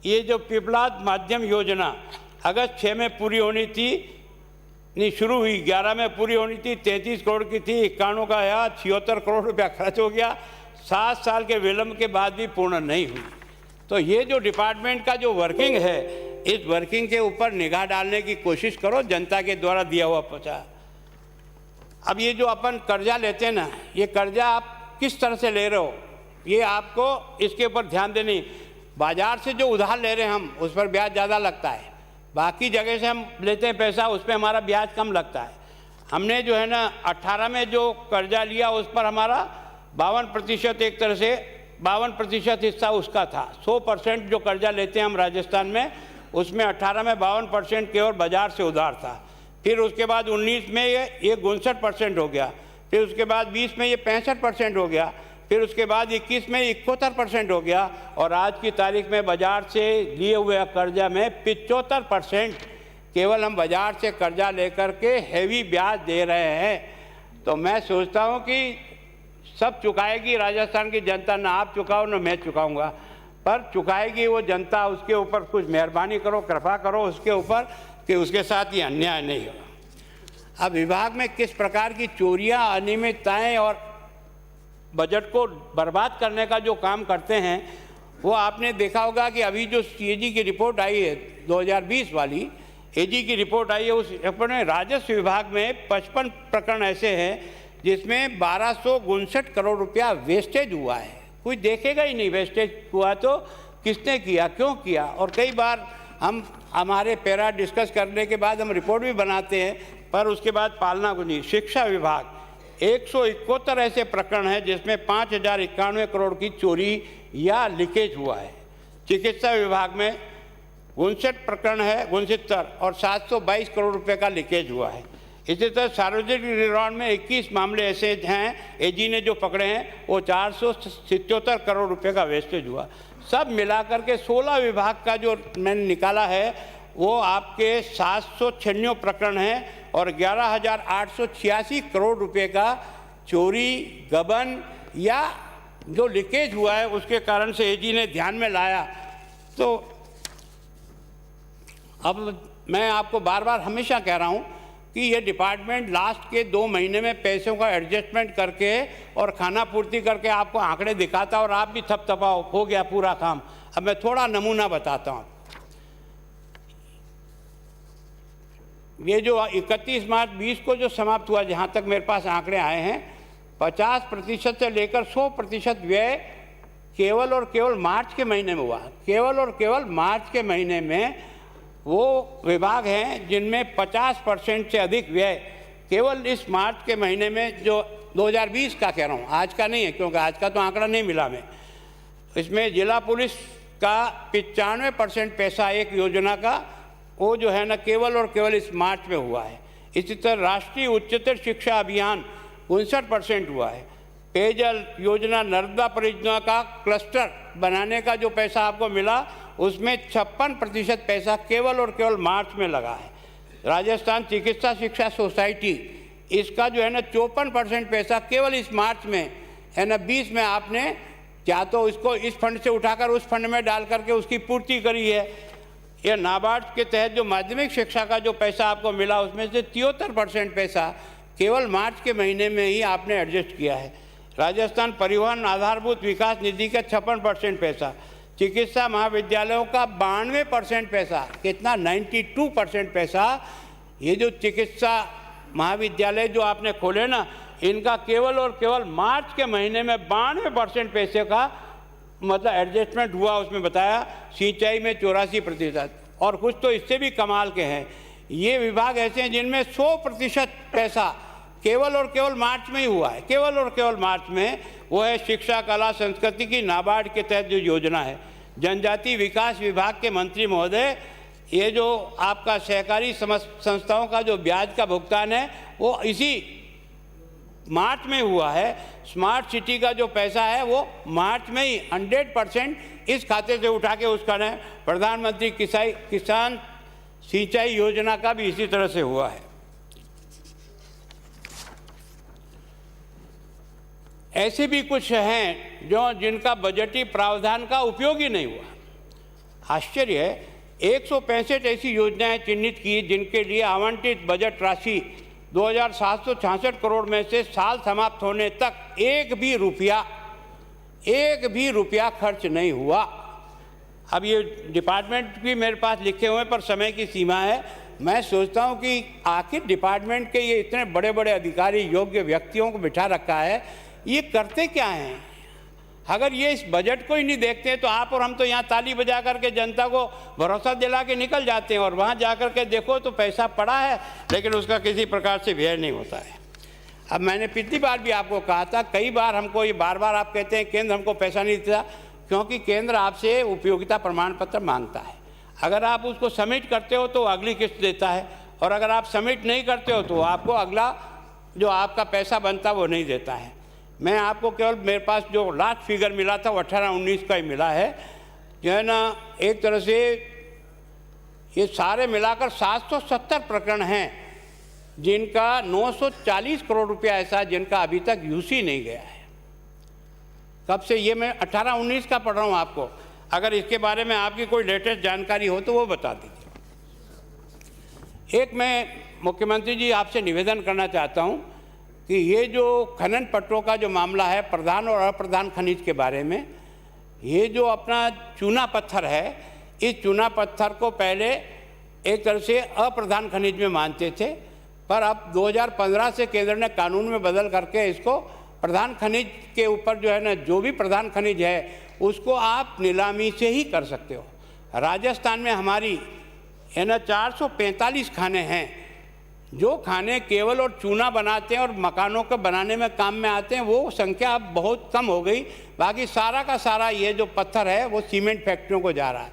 ये जो पिपलाद माध्यम योजना अगस्त 6 में पूरी होनी थी, नहीं शुरू हुई, 11 में पूरी होनी थी, 33 करोड़ की थी, 91 का आया, 76 करोड़ रुपया खर्च हो गया, 7 साल के विलम्ब के बाद भी पूर्ण नहीं हुई। तो ये जो डिपार्टमेंट का जो वर्किंग है, इस वर्किंग के ऊपर निगाह डालने की कोशिश करो, जनता के द्वारा दिया हुआ पैसा। अब ये जो अपन कर्जा लेते हैं ना, ये कर्जा आप किस तरह से ले रहे हो, ये आपको इसके ऊपर ध्यान देनी। बाजार से जो उधार ले रहे हैं हम, उस पर ब्याज ज़्यादा लगता है, बाकी जगह से हम लेते हैं पैसा, उस पर हमारा ब्याज कम लगता है। हमने जो है ना 18 में जो कर्जा लिया, उस पर हमारा 52%, एक तरह से 52% हिस्सा उसका था। 100% जो कर्जा लेते हैं हम राजस्थान में, उसमें 18 में 52% केवल बाजार से उधार था। फिर उसके बाद 19 में ये 59% हो गया, फिर उसके बाद 20 में ये 65% हो गया, फिर उसके बाद 21 में 71% हो गया, और आज की तारीख में बाजार से लिए हुए कर्जा में 75% केवल हम बाजार से कर्जा लेकर के हैवी ब्याज दे रहे हैं। तो मैं सोचता हूं कि सब चुकाएगी राजस्थान की जनता, ना आप चुकाओ ना मैं चुकाऊंगा, पर चुकाएगी वो जनता। उसके ऊपर कुछ मेहरबानी करो, कृपा करो उसके ऊपर कि उसके साथ ये अन्याय नहीं होगा। अब विभाग में किस प्रकार की चोरियां, अनियमितताएं और बजट को बर्बाद करने का जो काम करते हैं, वो आपने देखा होगा कि अभी जो सीएजी की रिपोर्ट आई है 2020 वाली, एजी की रिपोर्ट आई है, उस अपने राजस्व विभाग में 55 प्रकरण ऐसे हैं जिसमें 1259 करोड़ रुपया वेस्टेज हुआ है। कोई देखेगा ही नहीं वेस्टेज हुआ तो किसने किया, क्यों किया। और कई बार हम हमारे पैरा डिस्कस करने के बाद हम रिपोर्ट भी बनाते हैं, पर उसके बाद पालना को नहीं। शिक्षा विभाग 171 ऐसे प्रकरण हैं जिसमें 5091 करोड़ की चोरी या लीकेज हुआ है। चिकित्सा विभाग में 59 प्रकरण है, 69, और 722 करोड़ रुपए का लीकेज हुआ है। इसी तरह सार्वजनिक निर्माण में 21 मामले ऐसे हैं, एजी ने जो पकड़े हैं, वो 477 करोड़ रुपए का वेस्टेज हुआ। सब मिलाकर के 16 विभाग का जो मैंने निकाला है, वो आपके 796 प्रकरण हैं, और 11,886 करोड़ रुपए का चोरी, गबन या जो लीकेज हुआ है उसके कारण से एजी ने ध्यान में लाया। तो अब मैं आपको बार बार हमेशा कह रहा हूँ कि ये डिपार्टमेंट लास्ट के 2 महीने में पैसों का एडजस्टमेंट करके और खाना पूर्ति करके आपको आंकड़े दिखाता, और आप भी थपथपाओ, हो गया पूरा काम। अब मैं थोड़ा नमूना बताता हूँ। ये जो 31 मार्च 20 को जो समाप्त हुआ, जहाँ तक मेरे पास आंकड़े आए हैं, 50% से लेकर 100% व्यय केवल और केवल मार्च के महीने में हुआ। केवल और केवल मार्च के महीने में वो विभाग हैं जिनमें 50% से अधिक व्यय केवल इस मार्च के महीने में, जो 2020 का कह रहा हूँ, आज का नहीं है, क्योंकि आज का तो आंकड़ा नहीं मिला हमें। इसमें जिला पुलिस का 95% पैसा एक योजना का, वो जो है ना केवल और केवल इस मार्च में हुआ है। इसी तरह राष्ट्रीय उच्चतर शिक्षा अभियान 59% हुआ है। पेयजल योजना, नर्मदा परियोजना का क्लस्टर बनाने का जो पैसा आपको मिला, उसमें 56% पैसा केवल और केवल मार्च में लगा है। राजस्थान चिकित्सा शिक्षा सोसाइटी, इसका जो है ना 54% पैसा केवल इस मार्च में है ना 20 में आपने या तो इसको इस फंड से उठाकर उस फंड में डाल करके उसकी पूर्ति करी है। यह नाबार्ड के तहत जो माध्यमिक शिक्षा का जो पैसा आपको मिला, उसमें से 73% पैसा केवल मार्च के महीने में ही आपने एडजस्ट किया है। राजस्थान परिवहन आधारभूत विकास निधि का 56% पैसा, चिकित्सा महाविद्यालयों का 92% पैसा, कितना 92% पैसा, ये जो चिकित्सा महाविद्यालय जो आपने खोले ना, इनका केवल और केवल मार्च के महीने में 92% पैसे का मतलब एडजस्टमेंट हुआ। उसमें बताया सिंचाई में 84%, और कुछ तो इससे भी कमाल के हैं। ये विभाग ऐसे हैं जिनमें 100% पैसा केवल और केवल मार्च में ही हुआ है, केवल और केवल मार्च में। वो है शिक्षा कला संस्कृति की नाबार्ड के तहत जो योजना है। जनजाति विकास विभाग के मंत्री महोदय, ये जो आपका सहकारी संस्थाओं का जो ब्याज का भुगतान है, वो इसी मार्च में हुआ है। स्मार्ट सिटी का जो पैसा है वो मार्च में ही 100% इस खाते से उठा के उसका है। प्रधानमंत्री किसान सिंचाई योजना का भी इसी तरह से हुआ है। ऐसे भी कुछ हैं जो जिनका बजटीय प्रावधान का उपयोग ही नहीं हुआ। आश्चर्य है, 165 ऐसी योजनाएं चिन्हित की जिनके लिए आवंटित बजट राशि 2766 करोड़ में से साल समाप्त होने तक एक भी रुपया खर्च नहीं हुआ। अब ये डिपार्टमेंट भी मेरे पास लिखे हुए पर समय की सीमा है। मैं सोचता हूँ कि आखिर डिपार्टमेंट के ये इतने बड़े बड़े अधिकारी योग्य व्यक्तियों को बिठा रखा है, ये करते क्या हैं? अगर ये इस बजट को ही नहीं देखते हैं तो आप और हम तो यहाँ ताली बजा करके जनता को भरोसा दिला के निकल जाते हैं, और वहाँ जा कर के देखो तो पैसा पड़ा है लेकिन उसका किसी प्रकार से व्यय नहीं होता है। अब मैंने पिछली बार भी आपको कहा था, कई बार हमको ये बार बार आप कहते हैं केंद्र हमको पैसा नहीं देता, क्योंकि केंद्र आपसे उपयोगिता प्रमाण पत्र मांगता है। अगर आप उसको सबमिट करते हो तो अगली किस्त देता है, और अगर आप सबमिट नहीं करते हो तो आपको अगला जो आपका पैसा बनता वो नहीं देता है। मैं आपको केवल मेरे पास जो लास्ट फिगर मिला था वो 18-19 का ही मिला है, जो है ना, एक तरह से ये सारे मिलाकर 770 प्रकरण हैं जिनका 940 करोड़ रुपया ऐसा जिनका अभी तक यूज ही नहीं गया है। कब से? ये मैं 18-19 का पढ़ रहा हूँ आपको। अगर इसके बारे में आपकी कोई लेटेस्ट जानकारी हो तो वो बता दीजिए। एक मैं मुख्यमंत्री जी आपसे निवेदन करना चाहता हूँ कि ये जो खनन पट्टों का जो मामला है, प्रधान और अप्रधान खनिज के बारे में, ये जो अपना चूना पत्थर है, इस चूना पत्थर को पहले एक तरह से अप्रधान खनिज में मानते थे, पर अब 2015 से केंद्र ने कानून में बदल करके इसको प्रधान खनिज के ऊपर जो है ना, जो भी प्रधान खनिज है उसको आप नीलामी से ही कर सकते हो। राजस्थान में हमारी है ना 445 खाने हैं, जो खाने केवल और चूना बनाते हैं और मकानों को बनाने में काम में आते हैं, वो संख्या अब बहुत कम हो गई। बाकी सारा का सारा ये जो पत्थर है वो सीमेंट फैक्ट्रियों को जा रहा है।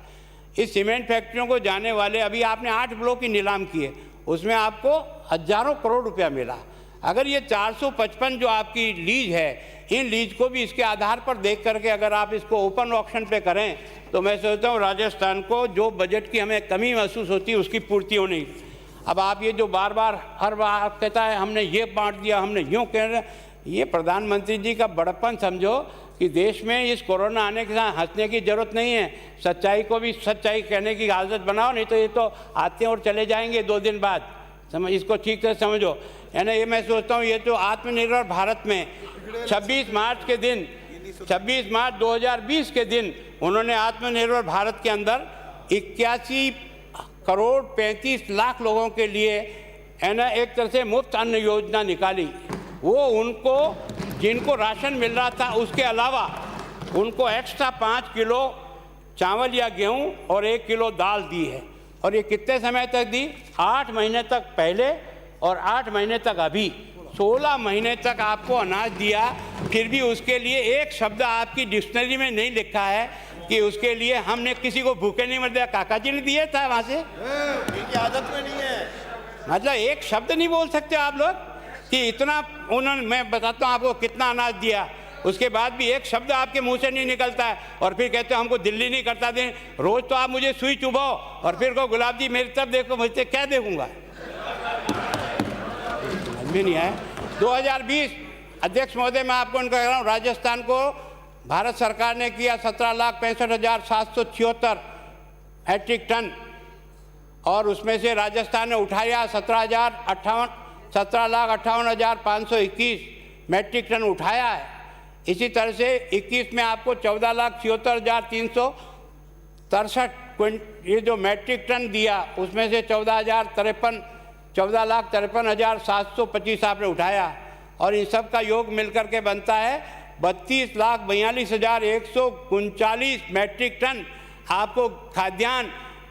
इस सीमेंट फैक्ट्रियों को जाने वाले, अभी आपने 8 ब्लॉक की नीलाम किए, उसमें आपको हजारों करोड़ रुपया मिला। अगर ये 455 जो आपकी लीज है, इन लीज को भी इसके आधार पर देख करके अगर आप इसको ओपन ऑक्शन पे करें तो मैं सोचता हूँ राजस्थान को जो बजट की हमें कमी महसूस होती है उसकी पूर्ति होनी। अब आप ये जो बार बार हर बार कहता है हमने ये बांट दिया, हमने यूँ कह रहे, ये प्रधानमंत्री जी का बड़प्पन समझो कि देश में इस कोरोना आने के साथ हंसने की जरूरत नहीं है। सच्चाई को भी सच्चाई कहने की आदत बनाओ, नहीं तो ये तो आते हैं और चले जाएंगे 2 दिन बाद। समझ, इसको ठीक से समझो, है ना। ये मैं सोचता हूँ ये जो आत्मनिर्भर भारत में 26 मार्च 2020 के दिन उन्होंने आत्मनिर्भर भारत के अंदर 81 करोड़ 35 लाख लोगों के लिए, है ना, एक तरह से मुफ्त अन्न योजना निकाली। वो उनको जिनको राशन मिल रहा था उसके अलावा उनको एक्स्ट्रा 5 किलो चावल या गेहूं और 1 किलो दाल दी है। और ये कितने समय तक दी? 8 महीने तक पहले और 8 महीने तक अभी, 16 महीने तक आपको अनाज दिया। फिर भी उसके लिए एक शब्द आपकी डिक्शनरी में नहीं लिखा है कि उसके लिए हमने किसी को भूखे नहीं मर दिया। काका जी ने दिया था वहाँ से, इनकी आदत में नहीं है। मतलब एक शब्द नहीं बोल सकते आप लोग कि इतना उन्होंने, मैं बताता हूँ आपको कितना अनाज दिया, उसके बाद भी एक शब्द आपके मुंह से नहीं निकलता है। और फिर कहते हो हमको दिल्ली नहीं करता दें। रोज तो आप मुझे सुई चुभाओ और फिर को गुलाब जी मेरी तरफ देखो, मुझसे क्या देखूंगा? भी नहीं है। 2020 अध्यक्ष महोदय, मैं आपको उनका कह रहा हूँ, राजस्थान को भारत सरकार ने किया 17,65,776 मैट्रिक टन, और उसमें से राजस्थान ने उठाया 17,58,521 मैट्रिक टन उठाया है। इसी तरह से 21 में आपको 14,76,363 ये जो मैट्रिक टन दिया, उसमें से 14,53,725 आपने उठाया, और इन सब का योग मिलकर के बनता है 32,42,139 मैट्रिक टन आपको खाद्यान्न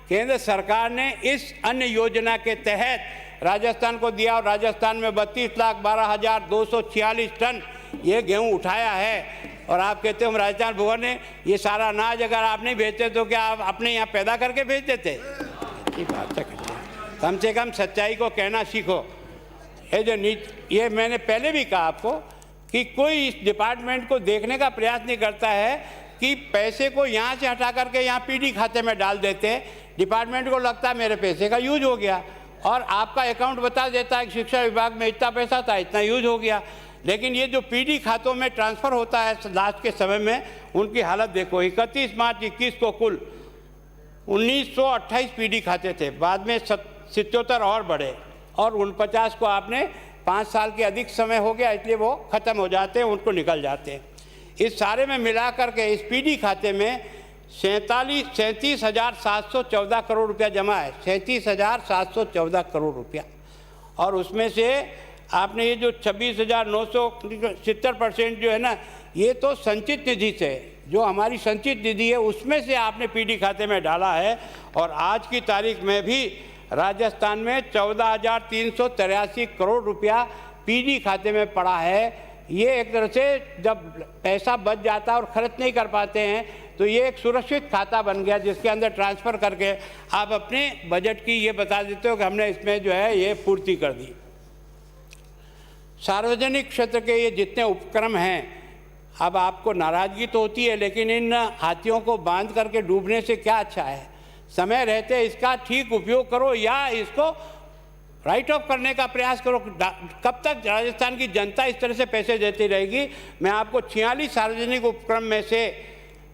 केंद्र सरकार ने इस अन्न योजना के तहत राजस्थान को दिया। और राजस्थान में 32,12,246 टन ये गेहूं उठाया है। और आप कहते हो हम राजस्थान भुवन ने ये सारा अनाज अगर आप नहीं भेजते तो क्या आप अपने यहाँ पैदा करके भेज देते? बात कम से कम सच्चाई को कहना सीखो। ये मैंने पहले भी कहा आपको कि कोई इस डिपार्टमेंट को देखने का प्रयास नहीं करता है कि पैसे को यहाँ से हटा करके यहाँ पीडी खाते में डाल देते हैं। डिपार्टमेंट को लगता है मेरे पैसे का यूज हो गया, और आपका अकाउंट बता देता है कि शिक्षा विभाग में इतना पैसा था, इतना यूज हो गया। लेकिन ये जो पीडी खातों में ट्रांसफ़र होता है लास्ट के समय में, उनकी हालत देखो। 31 मार्च 21 को कुल 1928 पीडी खाते थे, बाद में 77 और बढ़े, और 49 को आपने 5 साल के अधिक समय हो गया, इसलिए वो ख़त्म हो जाते हैं, उनको निकल जाते हैं। इस सारे में मिला करके इस पीडी खाते में 37,714 करोड़ रुपया जमा है, 37,714 करोड़ रुपया। और उसमें से आपने ये जो 26,970% जो है ना, ये तो संचित निधि से, जो हमारी संचित निधि है उसमें से आपने पीडी खाते में डाला है। और आज की तारीख में भी राजस्थान में 14,383 करोड़ रुपया पीडी खाते में पड़ा है। ये एक तरह से जब पैसा बच जाता है और खर्च नहीं कर पाते हैं तो ये एक सुरक्षित खाता बन गया, जिसके अंदर ट्रांसफ़र करके आप अपने बजट की ये बता देते हो कि हमने इसमें जो है ये पूर्ति कर दी। सार्वजनिक क्षेत्र के ये जितने उपक्रम हैं, अब आपको नाराज़गी तो होती है, लेकिन इन हाथियों को बांध करके डूबने से क्या अच्छा है। समय रहते इसका ठीक उपयोग करो या इसको राइट ऑफ करने का प्रयास करो। कब तक राजस्थान की जनता इस तरह से पैसे देती रहेगी। मैं आपको 46 सार्वजनिक उपक्रम में से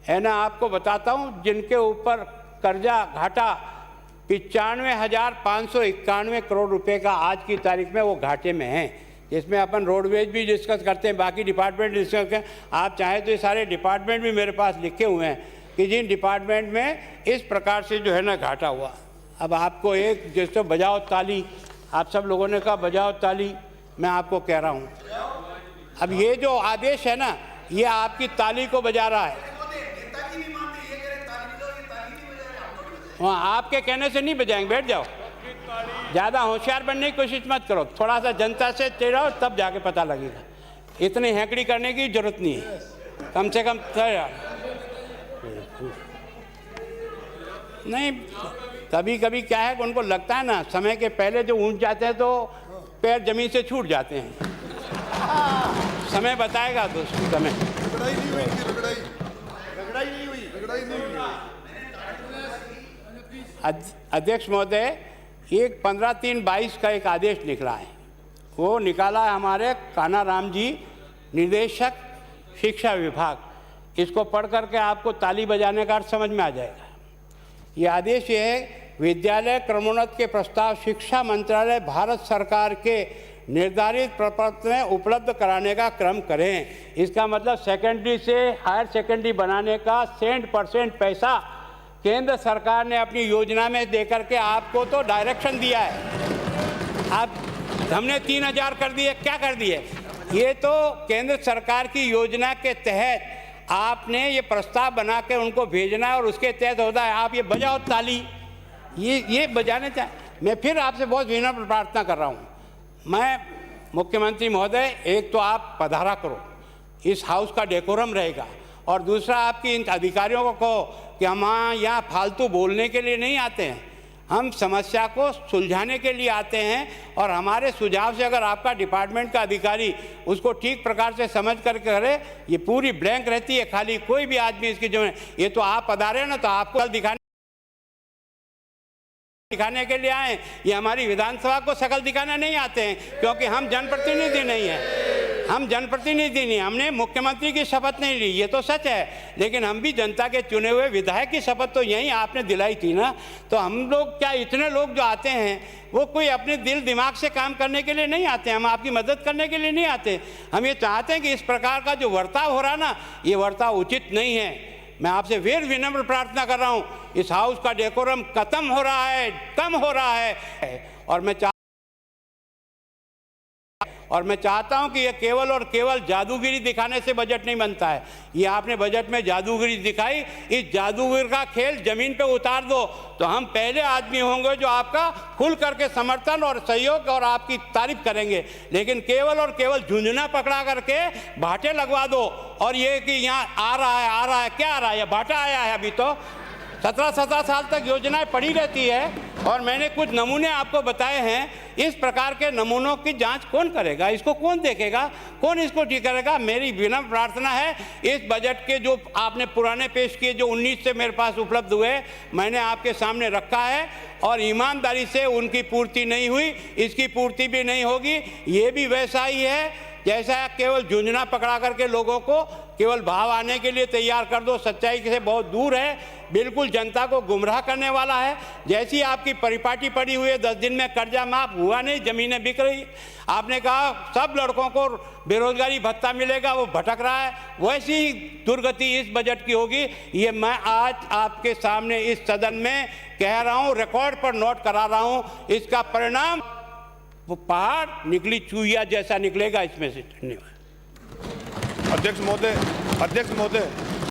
है ना आपको बताता हूँ, जिनके ऊपर कर्जा घाटा 95,591 करोड़ रुपए का आज की तारीख में वो घाटे में है। इसमें अपन रोडवेज भी डिस्कस करते हैं, बाकी डिपार्टमेंट डिस्कस करते हैं। आप चाहें तो ये सारे डिपार्टमेंट भी मेरे पास लिखे हुए हैं कि जिन डिपार्टमेंट में इस प्रकार से जो है ना घाटा हुआ। अब आपको एक जैसे बजाओ ताली, आप सब लोगों ने कहा बजाओ ताली, मैं आपको कह रहा हूँ, अब ये जो आदेश है ना, ये आपकी ताली को बजा रहा है। वहाँ आपके कहने से नहीं बजाएंगे, बैठ जाओ। ज़्यादा होशियार बनने की कोशिश मत करो, थोड़ा सा जनता से चिढ़ाओ तब जाके पता लगेगा। इतनी हैंकड़ी करने की जरूरत नहीं है, कम से कम नहीं। कभी कभी क्या है कि उनको लगता है ना समय के पहले जो ऊँच जाते हैं तो पैर जमीन से छूट जाते हैं। समय बताएगा दोस्तों, समय। रगड़ाई नहीं हुई, रगड़ाई नहीं हुई। अध्यक्ष महोदय, एक 15/3/22 का एक आदेश निकला है, वो निकाला है हमारे कान्हा राम जी, निदेशक शिक्षा विभाग। इसको पढ़ करके आपको ताली बजाने का अर्थ समझ में आ जाएगा। ये आदेश ये है, विद्यालय क्रमोन्नत के प्रस्ताव शिक्षा मंत्रालय भारत सरकार के निर्धारित प्रपत्र में उपलब्ध कराने का क्रम करें। इसका मतलब सेकेंडरी से हायर सेकेंडरी बनाने का 100% पैसा केंद्र सरकार ने अपनी योजना में देकर के आपको तो डायरेक्शन दिया है। आप हमने 3,000 कर दिए, क्या कर दिए? ये तो केंद्र सरकार की योजना के तहत आपने ये प्रस्ताव बना के उनको भेजना है और उसके तहत होता है। आप ये बजाओ ताली, ये बजाने चाहिए। मैं फिर आपसे बहुत विनम्र प्रार्थना कर रहा हूँ, मैं मुख्यमंत्री महोदय, एक तो आप पधारा करो, इस हाउस का डेकोरम रहेगा, और दूसरा आपकी इन अधिकारियों को कहो कि हम यहाँ फालतू बोलने के लिए नहीं आते हैं, हम समस्या को सुलझाने के लिए आते हैं। और हमारे सुझाव से अगर आपका डिपार्टमेंट का अधिकारी उसको ठीक प्रकार से समझ कर करे, ये पूरी ब्लैंक रहती है, खाली कोई भी आदमी इसकी जो है, ये तो आप पधारे ना तो आपको कल दिखाने के लिए आए। ये हमारी विधानसभा को शकल दिखाने नहीं आते हैं, क्योंकि हम जनप्रतिनिधि नहीं हैं, हम जनप्रतिनिधि नहीं, हमने मुख्यमंत्री की शपथ नहीं ली, ये तो सच है, लेकिन हम भी जनता के चुने हुए विधायक की शपथ तो यहीं आपने दिलाई थी ना। तो हम लोग क्या, इतने लोग जो आते हैं वो कोई अपने दिल दिमाग से काम करने के लिए नहीं आते, हम आपकी मदद करने के लिए नहीं आते। हम ये चाहते हैं कि इस प्रकार का जो बर्ताव हो रहा ना, ये बर्ताव उचित नहीं है। मैं आपसे फिर विनम्र प्रार्थना कर रहा हूँ, इस हाउस का डेकोरम खत्म हो रहा है, कम हो रहा है। और मैं चाहता हूं कि ये केवल और केवल जादूगिरी दिखाने से बजट नहीं बनता है। ये आपने बजट में जादूगिरी दिखाई, इस जादूगर का खेल जमीन पे उतार दो तो हम पहले आदमी होंगे जो आपका खुल करके समर्थन और सहयोग और आपकी तारीफ करेंगे। लेकिन केवल और केवल झुंझुना पकड़ा करके भाटे लगवा दो, और ये कि यहाँ आ रहा है, क्या आ रहा है? भाटा आया है। अभी तो 17 साल तक योजनाएं पड़ी रहती है, और मैंने कुछ नमूने आपको बताए हैं। इस प्रकार के नमूनों की जांच कौन करेगा? इसको कौन देखेगा? कौन इसको ठीक करेगा? मेरी विनम्र प्रार्थना है, इस बजट के जो आपने पुराने पेश किए, जो 19 से मेरे पास उपलब्ध हुए, मैंने आपके सामने रखा है, और ईमानदारी से उनकी पूर्ति नहीं हुई, इसकी पूर्ति भी नहीं होगी। ये भी वैसा ही है जैसा केवल झुंझुना पकड़ा करके लोगों को केवल भाव आने के लिए तैयार कर दो, सच्चाई से बहुत दूर है। बिल्कुल जनता को गुमराह करने वाला है। जैसी आपकी परिपाटी पड़ी हुई है, 10 दिन में कर्जा माफ हुआ नहीं, ज़मीनें बिक रही। आपने कहा सब लड़कों को बेरोजगारी भत्ता मिलेगा, वो भटक रहा है। वैसी दुर्गति इस बजट की होगी। ये मैं आज आपके सामने इस सदन में कह रहा हूँ, रिकॉर्ड पर नोट करा रहा हूँ। इसका परिणाम वो पहाड़ निकली चूहिया जैसा निकलेगा इसमें से। धन्यवाद। अध्यक्ष महोदय